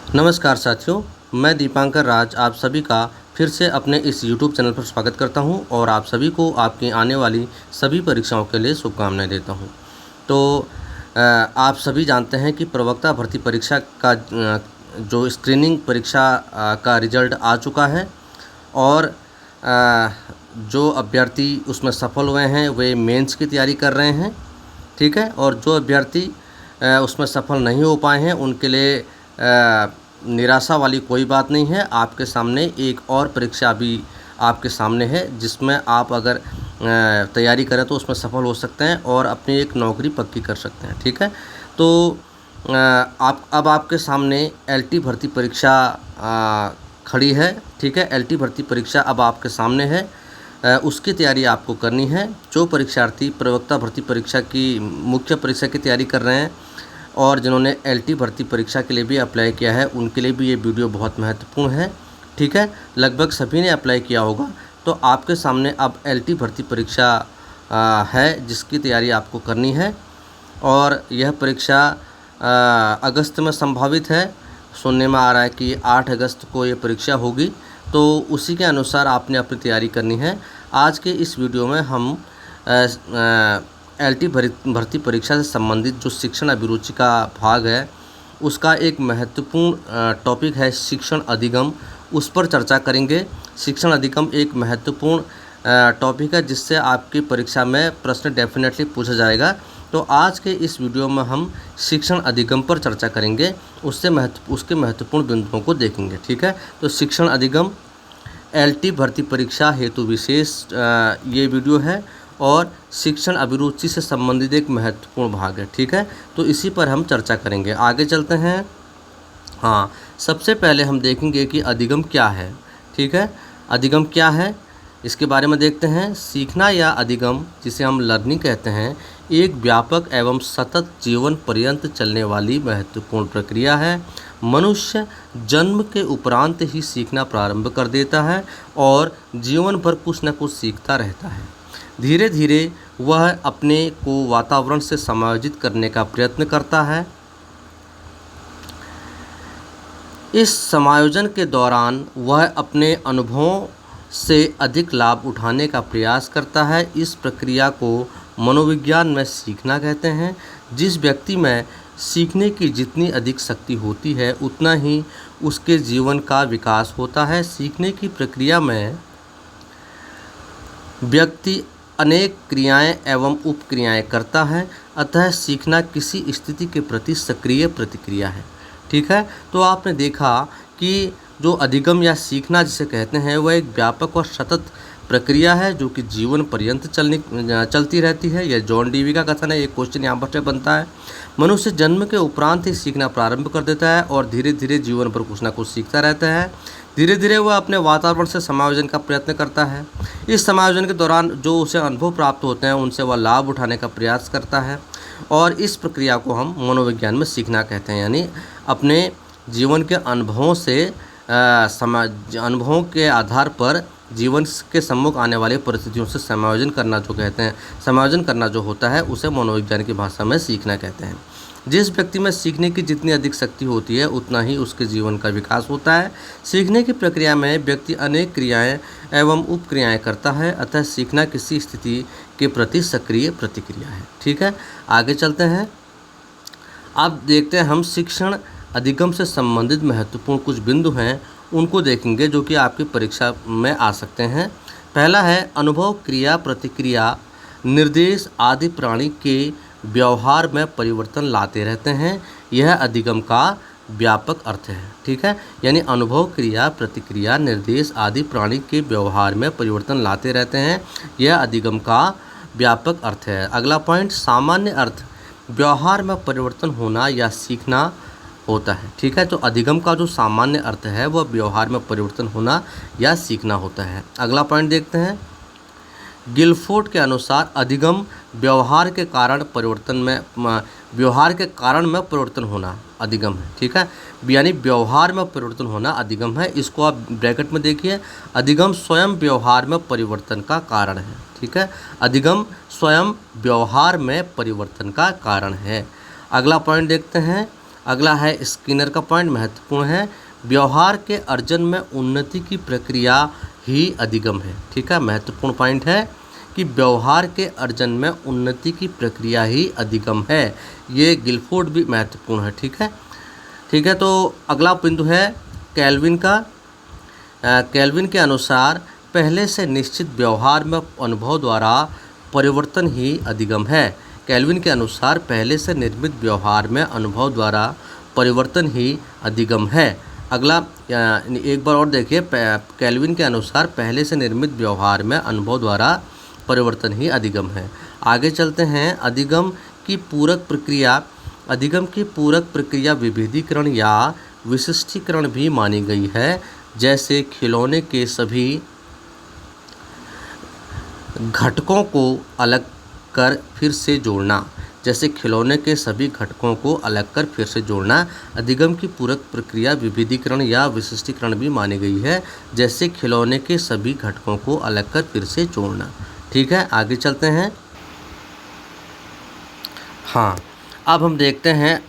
नमस्कार साथियों, मैं दीपांकर राज आप सभी का फिर से अपने इस YouTube चैनल पर स्वागत करता हूं और आप सभी को आपकी आने वाली सभी परीक्षाओं के लिए शुभकामनाएं देता हूं। तो आप सभी जानते हैं कि प्रवक्ता भर्ती परीक्षा का जो स्क्रीनिंग परीक्षा का रिजल्ट आ चुका है और जो अभ्यर्थी उसमें सफल हुए हैं वे मेंस की तैयारी कर रहे हैं, ठीक है। और जो अभ्यर्थी उसमें सफल नहीं हो पाए हैं उनके लिए निराशा वाली कोई बात नहीं है। आपके सामने एक और परीक्षा भी आपके सामने है जिसमें आप अगर तैयारी करें तो उसमें सफल हो सकते हैं और अपनी एक नौकरी पक्की कर सकते हैं, ठीक है। तो अब आपके सामने एलटी भर्ती परीक्षा खड़ी है, ठीक है। एलटी भर्ती परीक्षा अब आपके सामने है, उसकी तैयारी आपको करनी है। जो परीक्षार्थी प्रवक्ता भर्ती परीक्षा की मुख्य परीक्षा की तैयारी कर रहे हैं और जिन्होंने एलटी भर्ती परीक्षा के लिए भी अप्लाई किया है उनके लिए भी ये वीडियो बहुत महत्वपूर्ण है, ठीक है। लगभग सभी ने अप्लाई किया होगा। तो आपके सामने अब एलटी भर्ती परीक्षा है जिसकी तैयारी आपको करनी है और यह परीक्षा अगस्त में संभावित है। सुनने में आ रहा है कि 8 अगस्त को ये परीक्षा होगी, तो उसी के अनुसार आपने अपनी तैयारी करनी है। आज के इस वीडियो में हम एलटी भर्ती परीक्षा से संबंधित जो शिक्षण अभिरुचि का भाग है उसका एक महत्वपूर्ण टॉपिक है शिक्षण अधिगम, उस पर चर्चा करेंगे। शिक्षण अधिगम एक महत्वपूर्ण टॉपिक है जिससे आपकी परीक्षा में प्रश्न डेफिनेटली पूछा जाएगा। तो आज के इस वीडियो में हम शिक्षण अधिगम पर चर्चा करेंगे, उसके महत्वपूर्ण बिंदुओं को देखेंगे, ठीक है। तो शिक्षण अधिगम एलटी भर्ती परीक्षा हेतु विशेष ये वीडियो है और शिक्षण अभिरुचि से संबंधित एक महत्वपूर्ण भाग है, ठीक है। तो इसी पर हम चर्चा करेंगे। आगे चलते हैं। हाँ, सबसे पहले हम देखेंगे कि अधिगम क्या है, ठीक है। अधिगम क्या है इसके बारे में देखते हैं। सीखना या अधिगम, जिसे हम लर्निंग कहते हैं, एक व्यापक एवं सतत जीवन पर्यंत चलने वाली महत्वपूर्ण प्रक्रिया है। मनुष्य जन्म के उपरांत ही सीखना प्रारंभ कर देता है और जीवन भर कुछ न कुछ सीखता रहता है। धीरे धीरे वह अपने को वातावरण से समायोजित करने का प्रयत्न करता है। इस समायोजन के दौरान वह अपने अनुभवों से अधिक लाभ उठाने का प्रयास करता है। इस प्रक्रिया को मनोविज्ञान में सीखना कहते हैं। जिस व्यक्ति में सीखने की जितनी अधिक शक्ति होती है उतना ही उसके जीवन का विकास होता है। सीखने की प्रक्रिया में व्यक्ति अनेक क्रियाएं एवं उपक्रियाएं करता है, अतः सीखना किसी स्थिति के प्रति सक्रिय प्रतिक्रिया है, ठीक है। तो आपने देखा कि जो अधिगम या सीखना जिसे कहते हैं वह एक व्यापक और सतत प्रक्रिया है जो कि जीवन पर्यंत चलती रहती है। यह जॉन डीवी का कथन है। एक क्वेश्चन यहाँ पर बनता है। मनुष्य जन्म के उपरांत ही सीखना प्रारंभ कर देता है और धीरे धीरे जीवन पर कुछ ना कुछ सीखता रहता है। धीरे धीरे वह अपने वातावरण से समायोजन का प्रयत्न करता है। इस समायोजन के दौरान जो उसे अनुभव प्राप्त होते हैं उनसे वह लाभ उठाने का प्रयास करता है और इस प्रक्रिया को हम मनोविज्ञान में सीखना कहते हैं। यानी अपने जीवन के अनुभवों से अनुभवों के आधार पर जीवन के सम्मुख आने वाली परिस्थितियों से समायोजन करना जो कहते हैं, समायोजन करना जो होता है उसे मनोविज्ञान की भाषा में सीखना कहते हैं। जिस व्यक्ति में सीखने की जितनी अधिक शक्ति होती है उतना ही उसके जीवन का विकास होता है। सीखने की प्रक्रिया में व्यक्ति अनेक क्रियाएं एवं उपक्रियाएं करता है, अतः सीखना किसी स्थिति के प्रति सक्रिय प्रतिक्रिया है, ठीक है। आगे चलते हैं। अब देखते हैं हम शिक्षण अधिगम से संबंधित महत्वपूर्ण कुछ बिंदु हैं उनको देखेंगे जो कि आपकी परीक्षा में आ सकते हैं। पहला है अनुभव, क्रिया, प्रतिक्रिया, निर्देश आदि प्राणी के व्यवहार में परिवर्तन लाते रहते हैं। यह अधिगम का व्यापक अर्थ है, ठीक है। यानी अनुभव, क्रिया, प्रतिक्रिया, निर्देश आदि प्राणी के व्यवहार में परिवर्तन लाते रहते हैं, यह अधिगम का व्यापक अर्थ है। अगला पॉइंट, सामान्य अर्थ व्यवहार में परिवर्तन होना या सीखना होता है, ठीक है। तो अधिगम का जो सामान्य अर्थ है वह व्यवहार में परिवर्तन होना या सीखना होता है। अगला पॉइंट देखते हैं। गिलफोर्ड के अनुसार अधिगम व्यवहार के कारण में परिवर्तन होना अधिगम है, ठीक है। यानी व्यवहार में परिवर्तन होना अधिगम है। इसको आप ब्रैकेट में देखिए। अधिगम स्वयं व्यवहार में परिवर्तन का कारण है, ठीक है। अधिगम स्वयं व्यवहार में परिवर्तन का कारण है। अगला पॉइंट देखते हैं। अगला है स्किनर का पॉइंट, महत्वपूर्ण है, व्यवहार के अर्जन में उन्नति की प्रक्रिया ही अधिगम है। ठीक है, महत्वपूर्ण पॉइंट है कि व्यवहार के अर्जन में उन्नति की प्रक्रिया ही अधिगम है। ये गिलफोर्ड भी महत्वपूर्ण है। ठीक है, ठीक है। तो अगला बिंदु है कैल्विन का। कैल्विन के अनुसार पहले से निश्चित व्यवहार में अनुभव द्वारा परिवर्तन ही अधिगम है। कैल्विन के अनुसार पहले से निर्मित व्यवहार में अनुभव द्वारा परिवर्तन ही अधिगम है। अगला एक बार और देखिए, कैल्विन के अनुसार पहले से निर्मित व्यवहार में अनुभव द्वारा परिवर्तन ही अधिगम है। आगे चलते हैं, अधिगम की पूरक प्रक्रिया। अधिगम की पूरक प्रक्रिया विभेदीकरण या विशिष्टीकरण भी मानी गई है, जैसे खिलौने के सभी घटकों को अलग कर फिर से जोड़ना। जैसे खिलौने के सभी घटकों को अलग कर फिर से जोड़ना अधिगम की पूरक प्रक्रिया विभेदीकरण या विशिष्टीकरण भी मानी गई है, जैसे खिलौने के सभी घटकों को अलग कर फिर से जोड़ना। ठीक है, आगे चलते हैं। हाँ, अब हम देखते हैं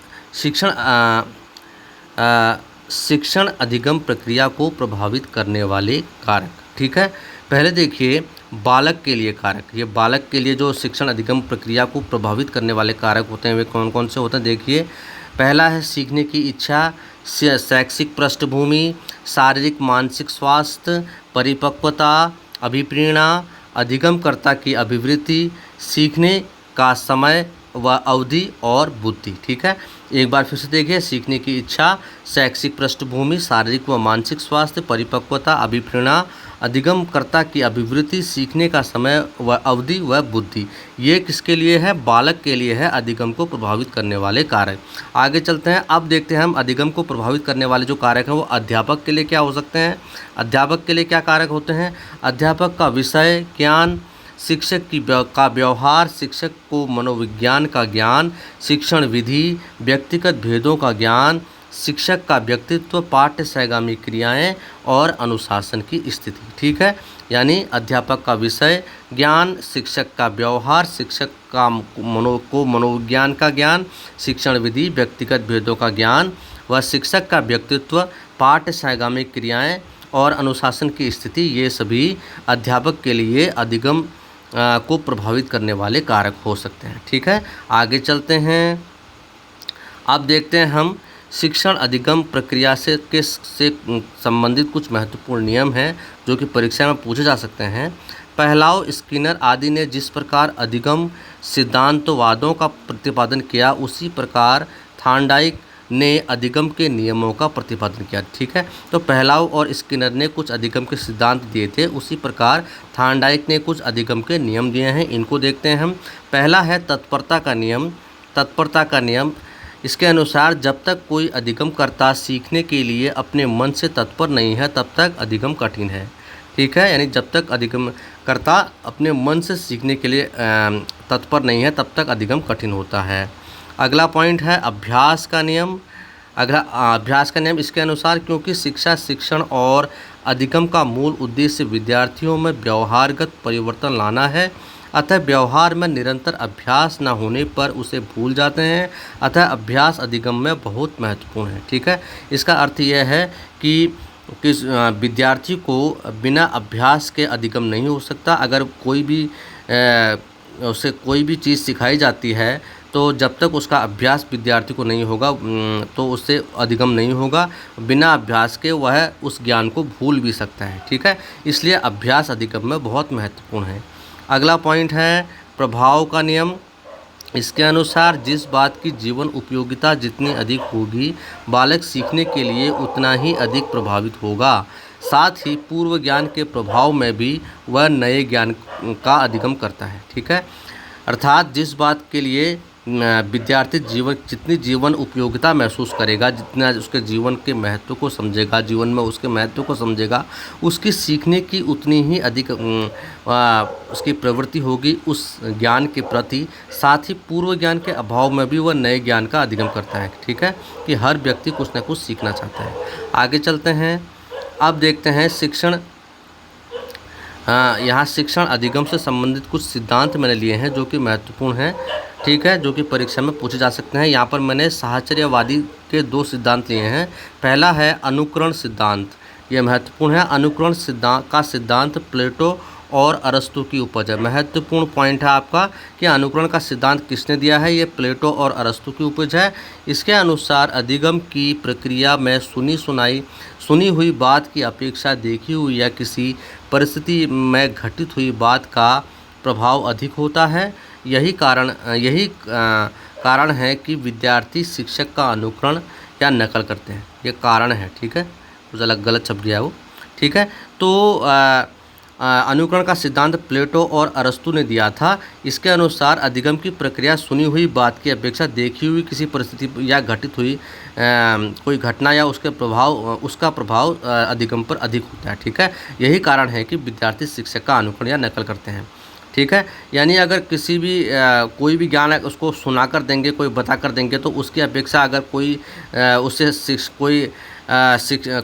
शिक्षण अधिगम प्रक्रिया को प्रभावित करने वाले कारक। ठीक है, पहले देखिए बालक के लिए कारक। ये बालक के लिए जो शिक्षण अधिगम प्रक्रिया को प्रभावित करने वाले कारक होते हैं वे कौन कौन से होते हैं, देखिए। पहला है सीखने की इच्छा, शैक्षिक पृष्ठभूमि, शारीरिक मानसिक स्वास्थ्य, परिपक्वता, अभिप्रेरणा, अधिगमकर्ता की अभिवृत्ति, सीखने का समय व अवधि और बुद्धि। ठीक है, एक बार फिर से देखिए, सीखने की इच्छा, शैक्षिक पृष्ठभूमि, शारीरिक व मानसिक स्वास्थ्य, परिपक्वता, अभिप्रेरणा, अधिगमकर्ता की अभिवृत्ति, सीखने का समय व अवधि व बुद्धि। ये किसके लिए है, बालक के लिए है, अधिगम को प्रभावित करने वाले कारक। आगे चलते हैं, अब देखते हैं हम अधिगम को प्रभावित करने वाले जो कारक हैं वो अध्यापक के लिए क्या हो सकते हैं। अध्यापक के लिए क्या कारक होते हैं, अध्यापक का विषय ज्ञान, शिक्षक का व्यवहार, शिक्षक को मनोविज्ञान का ज्ञान, शिक्षण विधि, व्यक्तिगत भेदों का ज्ञान, शिक्षक का व्यक्तित्व, पाठ्य सहगामी क्रियाएं और अनुशासन की स्थिति। ठीक है, यानी अध्यापक का विषय ज्ञान, शिक्षक का व्यवहार, शिक्षक का मनोविज्ञान का ज्ञान, शिक्षण विधि, व्यक्तिगत भेदों का ज्ञान व शिक्षक का व्यक्तित्व, पाठ्य सहगामी क्रियाएं और अनुशासन की स्थिति, ये सभी अध्यापक के लिए अधिगम को प्रभावित करने वाले कारक हो सकते हैं। ठीक है, आगे चलते हैं। अब देखते हैं हम शिक्षण अधिगम प्रक्रिया से संबंधित कुछ महत्वपूर्ण नियम हैं जो कि परीक्षा में पूछे जा सकते हैं। पहलाव, स्किनर आदि ने जिस प्रकार अधिगम सिद्धांतवादों का प्रतिपादन किया, उसी प्रकार थॉर्नडाइक ने अधिगम के नियमों का प्रतिपादन किया। ठीक है, तो पहलाव और स्किनर ने कुछ अधिगम के सिद्धांत दिए थे, उसी प्रकार थॉर्नडाइक ने कुछ अधिगम के नियम दिए हैं। इनको देखते हैं हम। पहला है तत्परता का नियम। तत्परता का नियम, इसके अनुसार जब तक कोई अधिगमकर्ता सीखने के लिए अपने मन से तत्पर नहीं है तब तक अधिगम कठिन है। ठीक है, यानी जब तक अधिगमकर्ता अपने मन से सीखने के लिए तत्पर नहीं है तब तक अधिगम कठिन होता है। अगला पॉइंट है अभ्यास का नियम। अगला अभ्यास का नियम, इसके अनुसार क्योंकि शिक्षा, शिक्षण और अधिगम का मूल उद्देश्य विद्यार्थियों में व्यवहारगत परिवर्तन लाना है, अतः व्यवहार में निरंतर अभ्यास न होने पर उसे भूल जाते हैं, अतः अभ्यास अधिगम में बहुत महत्वपूर्ण है। ठीक है, इसका अर्थ यह है कि विद्यार्थी को बिना अभ्यास के अधिगम नहीं हो सकता। अगर उसे कोई भी चीज़ सिखाई जाती है तो जब तक उसका अभ्यास विद्यार्थी को नहीं होगा तो उससे अधिगम नहीं होगा। बिना अभ्यास के वह उस ज्ञान को भूल भी सकता है। ठीक है, इसलिए अभ्यास अधिगम में बहुत महत्वपूर्ण है। अगला पॉइंट है प्रभाव का नियम। इसके अनुसार जिस बात की जीवन उपयोगिता जितनी अधिक होगी, बालक सीखने के लिए उतना ही अधिक प्रभावित होगा। साथ ही पूर्व ज्ञान के प्रभाव में भी वह नए ज्ञान का अधिगम करता है। ठीक है, अर्थात जिस बात के लिए विद्यार्थी जितनी जीवन उपयोगिता महसूस करेगा, जितना उसके जीवन के महत्व को समझेगा, जीवन में उसके महत्व को समझेगा, उसकी सीखने की उतनी ही अधिक उसकी प्रवृत्ति होगी उस ज्ञान के प्रति। साथ ही पूर्व ज्ञान के अभाव में भी वह नए ज्ञान का अधिगम करता है। ठीक है, कि हर व्यक्ति कुछ न कुछ सीखना चाहता है। आगे चलते हैं, अब देखते हैं शिक्षण। यहाँ शिक्षण अधिगम से संबंधित कुछ सिद्धांत मैंने लिए हैं जो कि महत्वपूर्ण हैं। ठीक है, जो कि परीक्षा में पूछे जा सकते हैं। यहाँ पर मैंने साहचर्यवादी के दो सिद्धांत लिए हैं। पहला है अनुकरण सिद्धांत, यह महत्वपूर्ण है। अनुकरण सिद्धांत प्लेटो और अरस्तु की उपज है। महत्वपूर्ण पॉइंट है आपका कि अनुकरण का सिद्धांत किसने दिया है, ये प्लेटो और अरस्तु की उपज है। इसके अनुसार अधिगम की प्रक्रिया में सुनी हुई बात की अपेक्षा देखी हुई या किसी परिस्थिति में घटित हुई बात का प्रभाव अधिक होता है। यही कारण है कि विद्यार्थी शिक्षक का अनुकरण या नकल करते हैं। ये कारण है, ठीक है, कुछ अलग गलत छप गया वो, ठीक है। तो अनुकरण का सिद्धांत प्लेटो और अरस्तु ने दिया था। इसके अनुसार अधिगम की प्रक्रिया सुनी हुई बात की अपेक्षा देखी हुई किसी परिस्थिति या घटित हुई कोई घटना या उसका प्रभाव अधिगम पर अधिक होता है, ठीक है। यही कारण है कि विद्यार्थी शिक्षक का अनुकरण या नकल करते हैं, ठीक है। यानी अगर किसी भी कोई भी ज्ञान है उसको सुना कर देंगे, कोई बता कर देंगे, तो उसकी अपेक्षा अगर कोई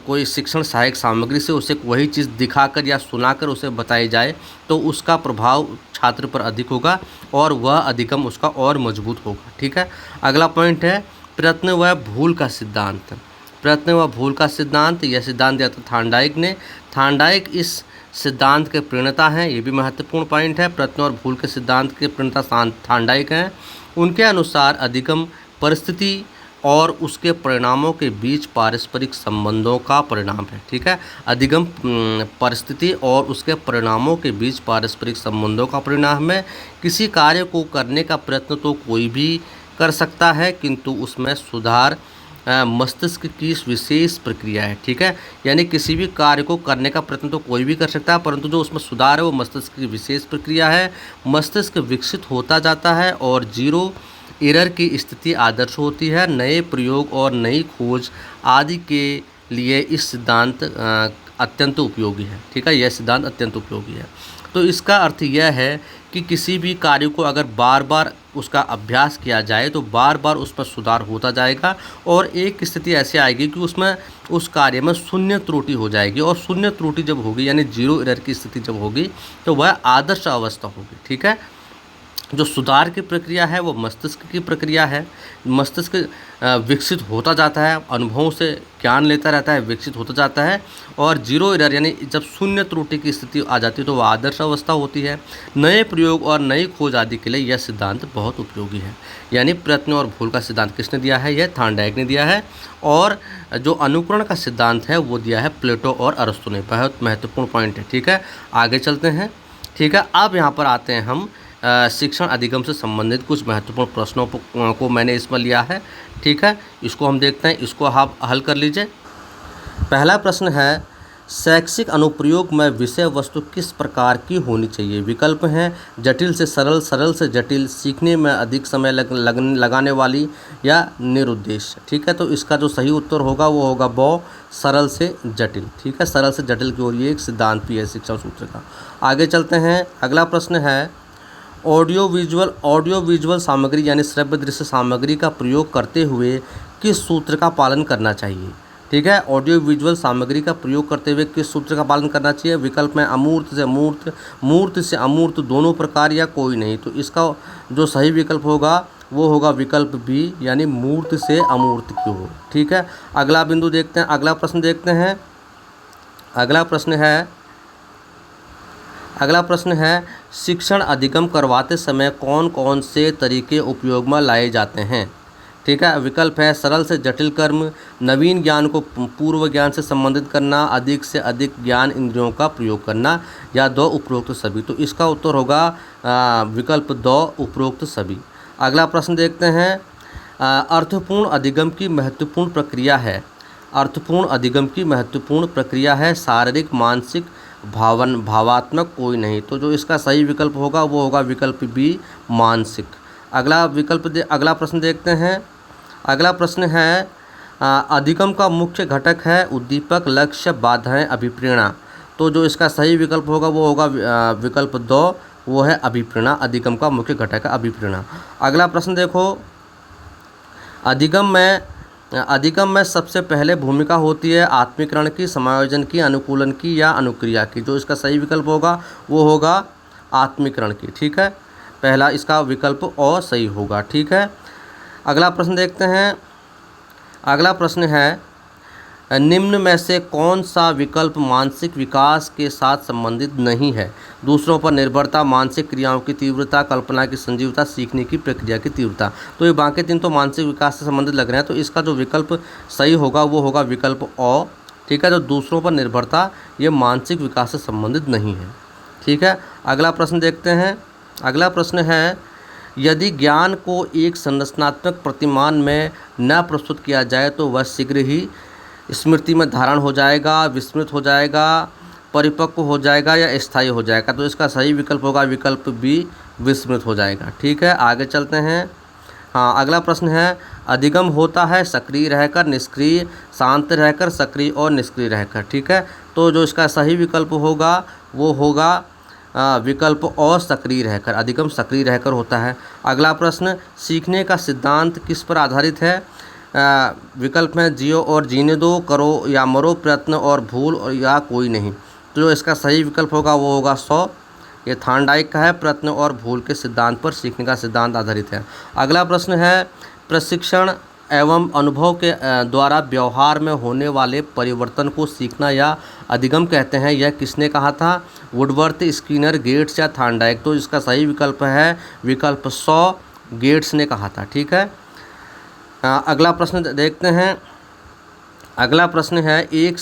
कोई शिक्षण सहायक सामग्री से उसे वही चीज़ दिखाकर या सुनाकर उसे बताई जाए तो उसका प्रभाव छात्र पर अधिक होगा और वह अधिगम उसका और मजबूत होगा, ठीक है। अगला पॉइंट है प्रयत्न व भूल का सिद्धांत। प्रयत्न व भूल का सिद्धांत, यह सिद्धांत दिया था थार्नडाइक ने। थार्नडाइक इस सिद्धांत के प्रणेता हैं, ये भी महत्वपूर्ण पॉइंट है। प्रयत्न और भूल के सिद्धांत के प्रणेता थार्नडाइक हैं। उनके अनुसार अधिगम परिस्थिति और उसके परिणामों के बीच पारस्परिक संबंधों का परिणाम है, ठीक है। अधिगम परिस्थिति और उसके परिणामों के बीच पारस्परिक संबंधों का परिणाम है। किसी कार्य को करने का प्रयत्न तो कोई भी कर सकता है, किंतु उसमें सुधार मस्तिष्क की विशेष प्रक्रिया है, ठीक है। यानी किसी भी कार्य को करने का प्रयत्न तो कोई भी कर सकता है, परंतु जो उसमें सुधार है वो मस्तिष्क की विशेष प्रक्रिया है। मस्तिष्क विकसित होता जाता है और जीरो एरर की स्थिति आदर्श होती है। नए प्रयोग और नई खोज आदि के लिए इस सिद्धांत अत्यंत उपयोगी है, ठीक है। यह सिद्धांत अत्यंत उपयोगी है। तो इसका अर्थ यह है कि किसी भी कार्य को अगर बार बार उसका अभ्यास किया जाए तो बार बार उस पर सुधार होता जाएगा और एक स्थिति ऐसी आएगी कि उसमें उस कार्य में शून्य त्रुटि हो जाएगी, और शून्य त्रुटि जब होगी यानी जीरो एरर की स्थिति जब होगी तो वह आदर्श अवस्था होगी, ठीक है। जो सुधार की प्रक्रिया है वो मस्तिष्क की प्रक्रिया है। मस्तिष्क विकसित होता जाता है, अनुभवों से ज्ञान लेता रहता है, विकसित होता जाता है, और जीरो एरर यानी जब शून्य त्रुटि की स्थिति आ जाती है तो वह आदर्श अवस्था होती है। नए प्रयोग और नई खोज आदि के लिए यह सिद्धांत बहुत उपयोगी है। यानी प्रयत्न और भूल का सिद्धांत किसने दिया है, यह थार्नडाइक ने दिया है, और जो अनुकरण का सिद्धांत है वो दिया है प्लेटो और अरस्तु ने। बहुत महत्वपूर्ण पॉइंट है, ठीक है। आगे चलते हैं, ठीक है। अब यहाँ पर आते हैं हम शिक्षण अधिगम से संबंधित कुछ महत्वपूर्ण प्रश्नों को मैंने इसमें लिया है, ठीक है। इसको हम देखते हैं, इसको आप हल कर लीजिए। पहला प्रश्न है शैक्षिक अनुप्रयोग में विषय वस्तु किस प्रकार की होनी चाहिए। विकल्प हैं जटिल से सरल, सरल से जटिल, सीखने में अधिक समय लगाने वाली, या निरुद्देश्य, ठीक है। तो इसका जो सही उत्तर होगा वो होगा ब, सरल से जटिल, ठीक है। सरल से जटिल की ओर ये एक सिद्धांत भी है शिक्षण सूत्र का। आगे चलते हैं, अगला प्रश्न है ऑडियो विजुअल सामग्री यानी श्रव्य दृश्य सामग्री का प्रयोग करते हुए किस सूत्र का पालन करना चाहिए, ठीक है। ऑडियो विजुअल सामग्री का प्रयोग करते हुए किस सूत्र का पालन करना चाहिए। विकल्प में अमूर्त से मूर्त, मूर्त से अमूर्त, दोनों प्रकार, या कोई नहीं। तो इसका जो सही विकल्प होगा वो होगा विकल्प बी, यानी मूर्त से अमूर्त की ओर, ठीक है। अगला बिंदु देखते हैं, अगला प्रश्न देखते हैं। अगला प्रश्न है शिक्षण अधिगम करवाते समय कौन कौन से तरीके उपयोग में लाए जाते हैं, ठीक है। विकल्प है सरल से जटिल कर्म, नवीन ज्ञान को पूर्व ज्ञान से संबंधित करना, अधिक से अधिक ज्ञान इंद्रियों का प्रयोग करना, या दो उपरोक्त सभी। तो इसका उत्तर होगा विकल्प दो, उपरोक्त सभी। अगला प्रश्न देखते हैं अर्थपूर्ण अधिगम की महत्वपूर्ण प्रक्रिया है। अर्थपूर्ण अधिगम की महत्वपूर्ण प्रक्रिया है शारीरिक, मानसिक, भावात्मक, कोई नहीं। तो जो इसका सही विकल्प होगा वो होगा विकल्प बी, मानसिक। अगला प्रश्न देखते हैं। अगला प्रश्न है अधिगम का मुख्य घटक है उद्दीपक, लक्ष्य, बाधाएं, अभिप्रेरणा। तो जो इसका सही विकल्प होगा वो होगा विकल्प दो, वो है अभिप्रेरणा। अधिगम का मुख्य घटक है अभिप्रेरणा। अगला प्रश्न देखो, अधिगम में सबसे पहले भूमिका होती है आत्मीकरण की, समायोजन की, अनुकूलन की, या अनुक्रिया की। जो इसका सही विकल्प होगा वो होगा आत्मीकरण की, ठीक है। पहला इसका विकल्प और सही होगा, ठीक है। अगला प्रश्न देखते हैं अगला प्रश्न है, निम्न में से कौन सा विकल्प मानसिक विकास के साथ संबंधित नहीं है? दूसरों पर निर्भरता, मानसिक क्रियाओं की तीव्रता, कल्पना की संजीवता, सीखने की प्रक्रिया की तीव्रता। तो ये बाकी तीन तो मानसिक विकास से संबंधित लग रहे हैं, तो इसका जो विकल्प सही होगा वो होगा विकल्प अ। ठीक है, जो दूसरों पर निर्भरता ये मानसिक विकास से संबंधित नहीं है। ठीक है, अगला प्रश्न देखते हैं। अगला प्रश्न है, यदि ज्ञान को एक संरचनात्मक प्रतिमान में न प्रस्तुत किया जाए तो वह शीघ्र ही स्मृति में धारण हो जाएगा, विस्मृत हो जाएगा, परिपक्व हो जाएगा या स्थायी हो जाएगा। तो इसका सही विकल्प होगा विकल्प बी, विस्मृत हो जाएगा। ठीक है, आगे चलते हैं। हाँ, अगला प्रश्न है, अधिगम होता है सक्रिय रहकर, निष्क्रिय, शांत रहकर, सक्रिय और निष्क्रिय रहकर। ठीक है, तो जो इसका सही विकल्प होगा वो होगा विकल्प और सक्रिय रहकर। अधिगम सक्रिय रहकर होता है। अगला प्रश्न, सीखने का सिद्धांत किस पर आधारित है? विकल्प में जियो और जीने दो, करो या मरो, प्रयत्न और भूल या कोई नहीं। तो जो इसका सही विकल्प होगा वो होगा 100। ये थार्नडाइक का है, प्रयत्न और भूल के सिद्धांत पर सीखने का सिद्धांत आधारित है। अगला प्रश्न है, प्रशिक्षण एवं अनुभव के द्वारा व्यवहार में होने वाले परिवर्तन को सीखना या अधिगम कहते हैं। यह किसने कहा था? वुडवर्थ, स्किनर, गेट्स या थार्नडाइक। तो इसका सही विकल्प है विकल्प 100, गेट्स ने कहा था। ठीक है, अगला प्रश्न देखते हैं। अगला प्रश्न है, एक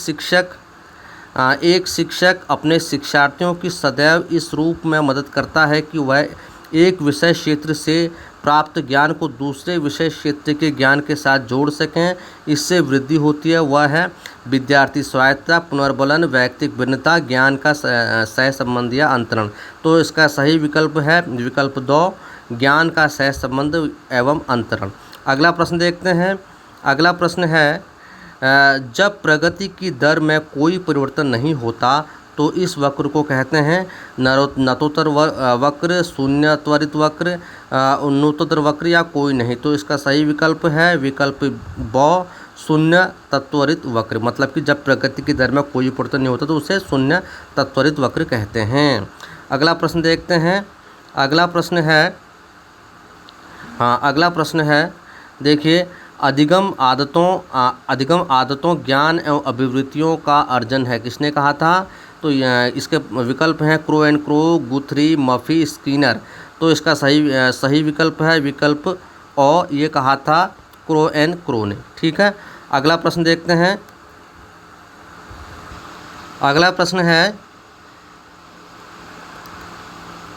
शिक्षक अपने शिक्षार्थियों की सदैव इस रूप में मदद करता है कि वह एक विषय क्षेत्र से प्राप्त ज्ञान को दूसरे विषय क्षेत्र के ज्ञान के साथ जोड़ सकें, इससे वृद्धि होती है। वह है विद्यार्थी स्वायत्तता, पुनर्बलन, व्यक्तिक भिन्नता, ज्ञान का सहसंबंध या अंतरण। तो इसका सही विकल्प है विकल्प 2, ज्ञान का सहसंबंध एवं अंतरण। अगला प्रश्न देखते हैं। अगला प्रश्न है, जब प्रगति की दर में कोई परिवर्तन नहीं होता तो इस वक्र को कहते हैं नतोत्तर वक्र, शून्य त्वरित वक्र, उन्नतोत्तर वक्र या कोई नहीं। तो इसका सही विकल्प है विकल्प ब, शून्य तत्वरित वक्र। मतलब कि जब प्रगति की दर में कोई परिवर्तन नहीं होता तो उसे शून्य तत्वरित वक्र कहते हैं। अगला प्रश्न देखते हैं। अगला प्रश्न है, हाँ अगला प्रश्न है, देखिए, अधिगम आदतों ज्ञान एवं अभिवृत्तियों का अर्जन है, किसने कहा था? तो इसके विकल्प हैं Crow and Crow, Guthrie, Murphy, Skinner. तो इसका सही विकल्प है विकल्प अ, ये कहा था क्रो एंड क्रो ने। ठीक है, अगला प्रश्न देखते हैं। अगला प्रश्न है,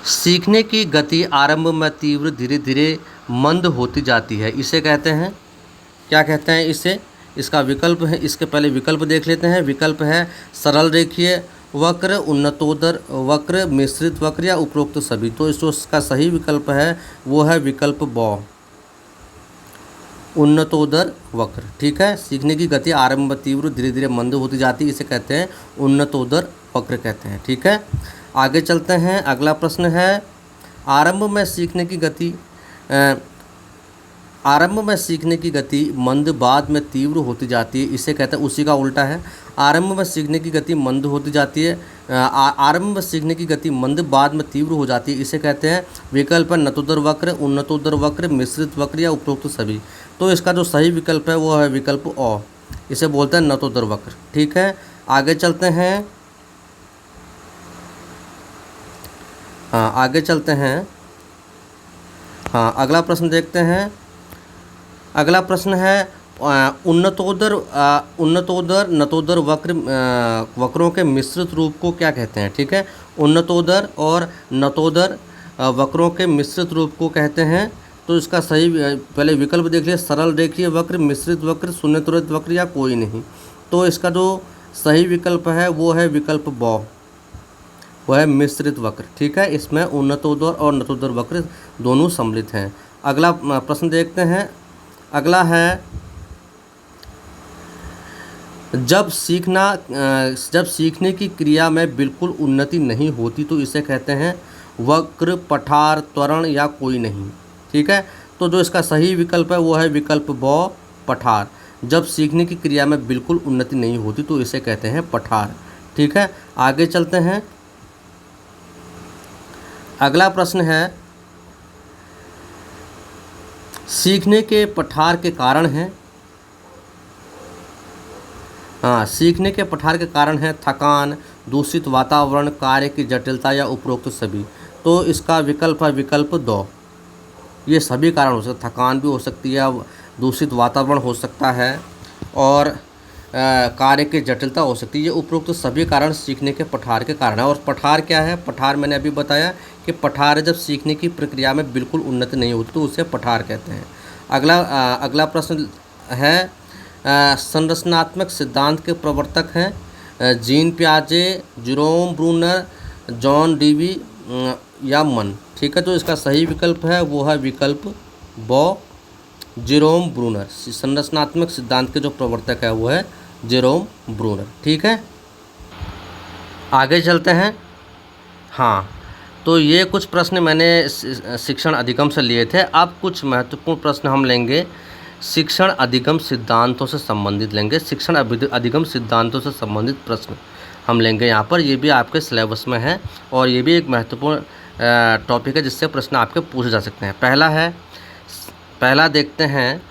सीखने की गति आरंभ में तीव्र, धीरे धीरे मंद होती जाती है, इसे कहते हैं, क्या कहते हैं इसे? इसका विकल्प है, इसके पहले विकल्प देख लेते हैं। विकल्प है सरल रेखीय वक्र, उन्नतोदर वक्र, मिश्रित वक्र या उपरोक्त सभी। तो इसका सही विकल्प है वो है विकल्प ब, उन्नतोदर वक्र। ठीक है, सीखने की गति आरंभ में तीव्र, धीरे धीरे मंद होती जाती है, इसे कहते हैं उन्नतोदर वक्र कहते हैं। ठीक है, आगे चलते हैं। अगला प्रश्न है, आरंभ में सीखने की गति मंद, बाद में तीव्र होती जाती है, इसे कहते हैं, उसी का उल्टा है। आरंभ में सीखने की गति मंद होती जाती है, आरंभ में सीखने की गति मंद, बाद में तीव्र हो जाती है, इसे कहते हैं विकल्प नतोदर वक्र, उन्नतोदर वक्र, मिश्रित वक्र या उपरोक्त सभी। तो इसका जो सही विकल्प है वो है विकल्प अ, इसे बोलते हैं नतोदर वक्र। ठीक है, आगे चलते हैं। हाँ आगे चलते हैं। हाँ अगला प्रश्न देखते हैं। अगला प्रश्न है, उन्नतोदर नतोदर वक्रों के मिश्रित रूप को क्या कहते हैं? ठीक है, उन्नतोदर और नतोदर वक्रों के मिश्रित रूप को कहते हैं। तो इसका सही पहले विकल्प देख लिया, सरल रेखीय वक्र, मिश्रित वक्र, शून्य त्वरित वक्र या कोई नहीं। तो इसका जो सही विकल्प है वो है विकल्प ब, वह है मिश्रित वक्र। ठीक है, इसमें उन्नतोदर और नतोदर वक्र दोनों सम्मिलित हैं। अगला प्रश्न देखते हैं। अगला है, जब सीखने की क्रिया में बिल्कुल उन्नति नहीं होती तो इसे कहते हैं वक्र, पठार, त्वरण या कोई नहीं। ठीक है, तो जो इसका सही विकल्प है वो है विकल्प ब, पठार। जब सीखने की क्रिया में बिल्कुल उन्नति नहीं होती तो इसे कहते हैं पठार। ठीक है, आगे चलते हैं। अगला प्रश्न है, सीखने के पठार के कारण हैं। हाँ, सीखने के पठार के कारण है थकान, दूषित वातावरण, कार्य की जटिलता या उपरोक्त सभी। तो इसका विकल्प है विकल्प 2। ये सभी कारण हो सकते, थकान भी हो सकती है, दूषित वातावरण हो सकता है और कार्य की जटिलता हो सकती है। ये उपरोक्त सभी कारण सीखने के पठार के कारण है। और पठार क्या है? पठार मैंने अभी बताया कि पठार जब सीखने की प्रक्रिया में बिल्कुल उन्नति नहीं होती तो उसे पठार कहते हैं। अगला प्रश्न है संरचनात्मक सिद्धांत के प्रवर्तक हैं जीन पियाजे, जेरोम ब्रूनर, जॉन डीवी या मन। ठीक है, तो इसका सही विकल्प है वो है विकल्प ब, जेरोम ब्रूनर। संरचनात्मक सिद्धांत के जो प्रवर्तक है वो है जेरोम ब्रूनर। ठीक है, आगे चलते हैं। हाँ, तो ये कुछ प्रश्न मैंने शिक्षण अधिगम से लिए थे। अब कुछ महत्वपूर्ण प्रश्न हम लेंगे शिक्षण अधिगम सिद्धांतों से संबंधित लेंगे। शिक्षण अधिगम सिद्धांतों से संबंधित प्रश्न हम लेंगे यहाँ पर। ये भी आपके सिलेबस में है और ये भी एक महत्वपूर्ण टॉपिक है जिससे प्रश्न आपके पूछे जा सकते हैं। पहला देखते हैं,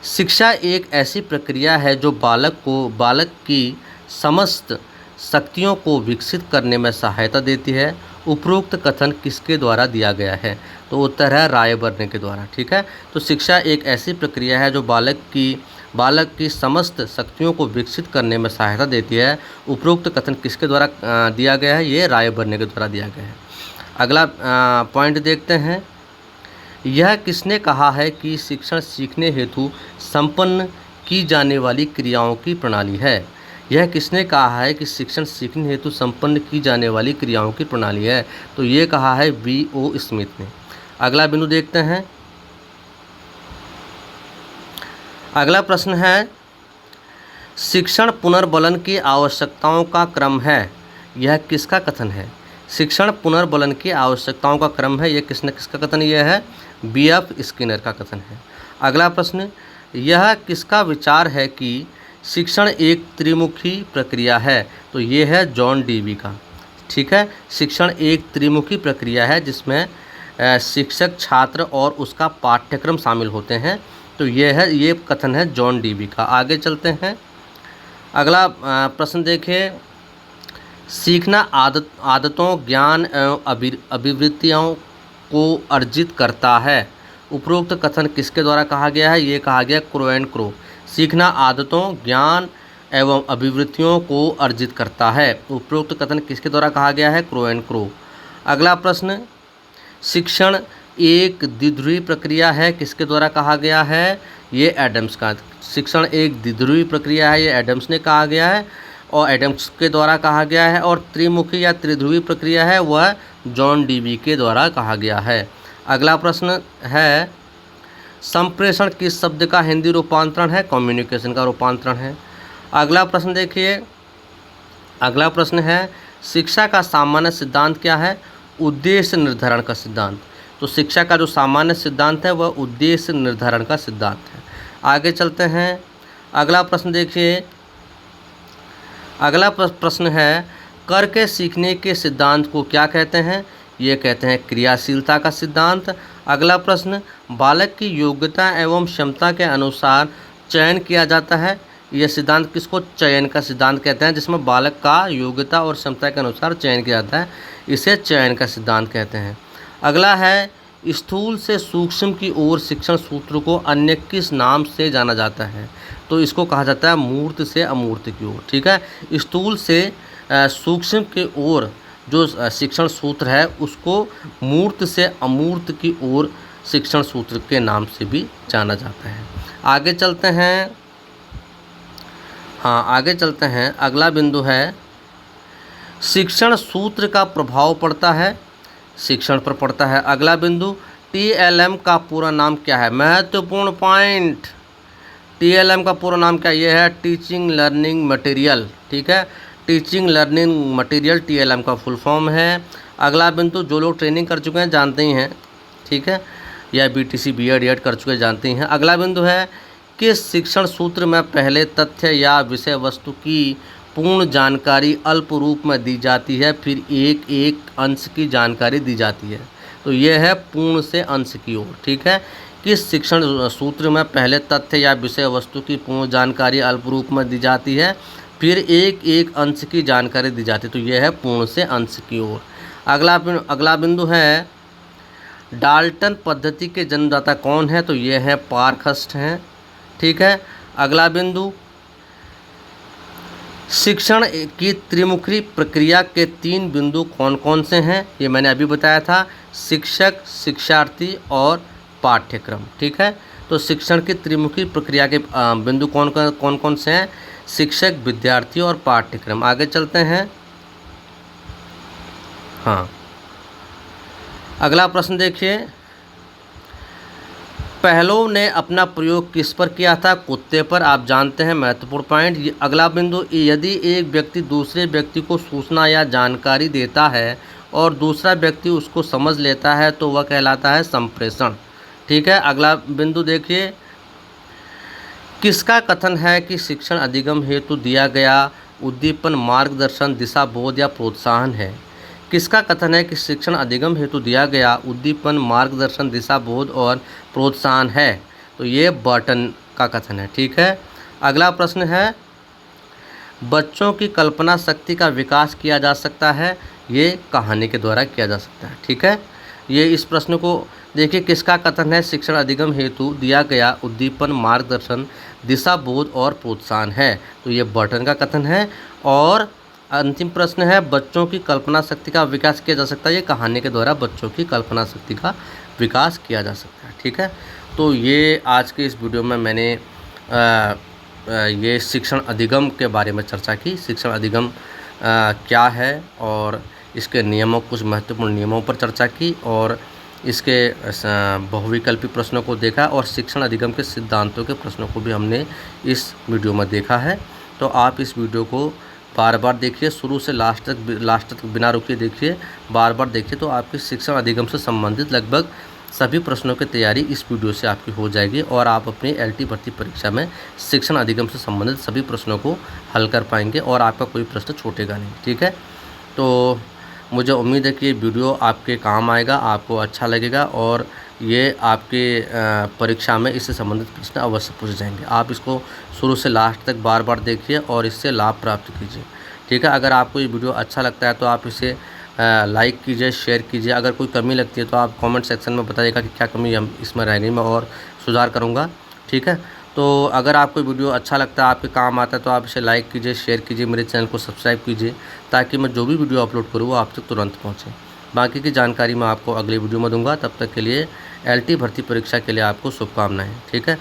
शिक्षा एक ऐसी प्रक्रिया है जो बालक की समस्त शक्तियों को विकसित करने में सहायता देती है। उपरोक्त कथन किसके द्वारा दिया गया है? तो उत्तर है रायबर्ने के द्वारा। ठीक है, तो शिक्षा एक ऐसी प्रक्रिया है जो बालक की समस्त शक्तियों को विकसित करने में सहायता देती है। उपरोक्त कथन किसके द्वारा दिया गया है? ये रायबर्ने के द्वारा दिया गया है। अगला पॉइंट देखते हैं, यह किसने कहा है कि शिक्षण सीखने हेतु संपन्न की जाने वाली क्रियाओं की प्रणाली है? यह किसने कहा है कि शिक्षण सीखने हेतु संपन्न की जाने वाली क्रियाओं की प्रणाली है? तो ये कहा है B.O. स्मिथ ने। अगला बिंदु देखते हैं। अगला प्रश्न है, शिक्षण पुनर्बलन की आवश्यकताओं का क्रम है, यह किसका कथन है? शिक्षण पुनर्बलन की आवश्यकताओं का क्रम है, यह किसका कथन यह है? B.F. स्किनर का कथन है। अगला प्रश्न, यह किसका विचार है कि शिक्षण एक त्रिमुखी प्रक्रिया है? तो ये है जॉन डीवी का। ठीक है, शिक्षण एक त्रिमुखी प्रक्रिया है जिसमें शिक्षक, छात्र और उसका पाठ्यक्रम शामिल होते हैं। तो ये कथन है जॉन डीवी का। आगे चलते हैं। अगला प्रश्न देखिए, सीखना आदतों, ज्ञान एवं अभिवृत्तियों को अर्जित करता है। उपरोक्त कथन किसके द्वारा कहा गया है? ये कहा गया क्रो एंड क्रो। सीखना आदतों, ज्ञान एवं अभिवृत्तियों को अर्जित करता है। उपरोक्त कथन किसके द्वारा कहा गया है? Crow and crow. अगला प्रश्न, शिक्षण एक द्विध्रुवी प्रक्रिया है, किसके द्वारा कहा गया है? ये एडम्स का। शिक्षण एक द्विध्रुवी प्रक्रिया है, ये एडम्स ने कहा गया है और एडम्स के द्वारा कहा गया है। और त्रिमुखी या त्रिध्रुवी प्रक्रिया है वह जॉन डीवी के द्वारा कहा गया है। अगला प्रश्न है, संप्रेषण किस शब्द का हिंदी रूपांतरण है? कम्युनिकेशन का रूपांतरण है। अगला प्रश्न देखिए, अगला प्रश्न है, शिक्षा का सामान्य सिद्धांत क्या है? उद्देश्य निर्धारण का सिद्धांत। तो शिक्षा का जो सामान्य सिद्धांत है वह उद्देश्य निर्धारण का सिद्धांत है। आगे चलते हैं। अगला प्रश्न देखिए, अगला प्रश्न है, करके सीखने के सिद्धांत को क्या कहते हैं? ये कहते हैं क्रियाशीलता का सिद्धांत। अगला प्रश्न, बालक की योग्यता एवं क्षमता के अनुसार चयन किया जाता है। यह सिद्धांत किसको चयन का सिद्धांत कहते हैं? जिसमें बालक का योग्यता और क्षमता के अनुसार चयन किया जाता है, इसे चयन का सिद्धांत कहते हैं। अगला है, स्थूल से सूक्ष्म की ओर शिक्षण सूत्र को अन्य किस नाम से जाना जाता है? तो इसको कहा जाता है मूर्त से अमूर्त की ओर। ठीक है, स्थूल से सूक्ष्म की ओर जो शिक्षण सूत्र है उसको मूर्त से अमूर्त की ओर शिक्षण सूत्र के नाम से भी जाना जाता है। आगे चलते हैं। हाँ, आगे चलते हैं। अगला बिंदु है, शिक्षण सूत्र का प्रभाव पड़ता है, शिक्षण पर पड़ता है। अगला बिंदु, TLM का पूरा नाम क्या है? महत्वपूर्ण पॉइंट, TLM का पूरा नाम क्या? ये है टीचिंग लर्निंग मटेरियल। ठीक है, टीचिंग लर्निंग मटेरियल TLM का फुल फॉर्म है। अगला बिंदु, जो लोग ट्रेनिंग कर चुके हैं जानते ही हैं, ठीक है, या BTC B.Ed कर चुके जानते ही हैं। अगला बिंदु है, किस शिक्षण सूत्र में पहले तथ्य या विषय वस्तु की पूर्ण जानकारी अल्प रूप में दी जाती है, फिर एक एक अंश की जानकारी दी जाती है? तो यह है पूर्ण से अंश की ओर। ठीक है, किस शिक्षण सूत्र में पहले तथ्य या विषय वस्तु की पूर्ण जानकारी अल्प रूप में दी जाती है, फिर एक एक अंश की जानकारी दी जाती है। तो यह है पूर्ण से अंश की ओर। अगला बिंदु है डाल्टन पद्धति के जन्मदाता कौन है? तो ये है पार्खस्ट हैं। ठीक है। अगला बिंदु शिक्षण की त्रिमुखी प्रक्रिया के 3 बिंदु कौन कौन से हैं? ये मैंने अभी बताया था, शिक्षक, शिक्षार्थी और पाठ्यक्रम। ठीक है। तो शिक्षण की त्रिमुखी प्रक्रिया के बिंदु कौन कौन से हैं? शिक्षक, विद्यार्थी और पाठ्यक्रम। आगे चलते हैं। हाँ, अगला प्रश्न देखिए, पहलों ने अपना प्रयोग किस पर किया था? कुत्ते पर। आप जानते हैं, महत्वपूर्ण पॉइंट। अगला बिंदु, यदि एक व्यक्ति दूसरे व्यक्ति को सूचना या जानकारी देता है और दूसरा व्यक्ति उसको समझ लेता है तो वह कहलाता है संप्रेषण। ठीक है। अगला बिंदु देखिए, किसका कथन है कि शिक्षण अधिगम हेतु दिया गया उद्दीपन, मार्गदर्शन, दिशा, बोध या प्रोत्साहन है? किसका कथन है कि शिक्षण अधिगम हेतु दिया गया उद्दीपन, मार्गदर्शन, दिशा, बोध और प्रोत्साहन है? तो ये बर्टन का कथन है। ठीक है। अगला प्रश्न है, बच्चों की कल्पना शक्ति का विकास किया जा सकता है? ये कहानी के द्वारा किया जा सकता है। ठीक है। ये इस प्रश्न को देखिए, किसका कथन है? शिक्षण अधिगम हेतु दिया गया उद्दीपन, मार्गदर्शन, दिशा, बोध और प्रोत्साहन है। तो ये बर्टन का कथन है। और अंतिम प्रश्न है, बच्चों की कल्पना शक्ति का विकास किया जा सकता है? ये कहानी के द्वारा बच्चों की कल्पना शक्ति का विकास किया जा सकता है। ठीक है। तो ये आज के इस वीडियो में मैंने ये शिक्षण अधिगम के बारे में चर्चा की। शिक्षण अधिगम क्या है और इसके नियमों, कुछ महत्वपूर्ण नियमों पर चर्चा की और इसके बहुविकल्पी प्रश्नों को देखा और शिक्षण अधिगम के सिद्धांतों के प्रश्नों को भी हमने इस वीडियो में देखा है। तो आप इस वीडियो को बार बार देखिए, शुरू से लास्ट तक बिना रुके देखिए, बार बार देखिए, तो आपके शिक्षण अधिगम से संबंधित लगभग सभी प्रश्नों की तैयारी इस वीडियो से आपकी हो जाएगी और आप अपनी LT भर्ती परीक्षा में शिक्षण अधिगम से संबंधित सभी प्रश्नों को हल कर पाएंगे और आपका कोई प्रश्न छूटेगा नहीं। ठीक है। तो मुझे उम्मीद है कि ये वीडियो आपके काम आएगा, आपको अच्छा लगेगा और ये आपके परीक्षा में इससे संबंधित प्रश्न अवश्य पूछे जाएंगे। आप इसको शुरू से लास्ट तक बार बार देखिए और इससे लाभ प्राप्त कीजिए। ठीक है। अगर आपको ये वीडियो अच्छा लगता है तो आप इसे लाइक कीजिए, शेयर कीजिए। अगर कोई कमी लगती है तो आप कमेंट सेक्शन में बताइएगा कि क्या कमी हम इसमें रह गई, मैं और सुधार करूँगा। ठीक है। तो अगर आपको वीडियो अच्छा लगता है, आपके काम आता है, तो आप इसे लाइक कीजिए, शेयर कीजिए, मेरे चैनल को सब्सक्राइब कीजिए ताकि मैं जो भी वीडियो अपलोड करूँ वो आप तक तुरंत पहुँचे। बाकी की जानकारी मैं आपको अगली वीडियो में दूंगा। तब तक के लिए LT भर्ती परीक्षा के लिए आपको शुभकामनाएं। ठीक है।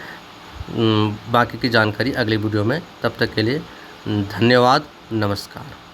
बाकी की जानकारी अगली वीडियो में। तब तक के लिए धन्यवाद। नमस्कार।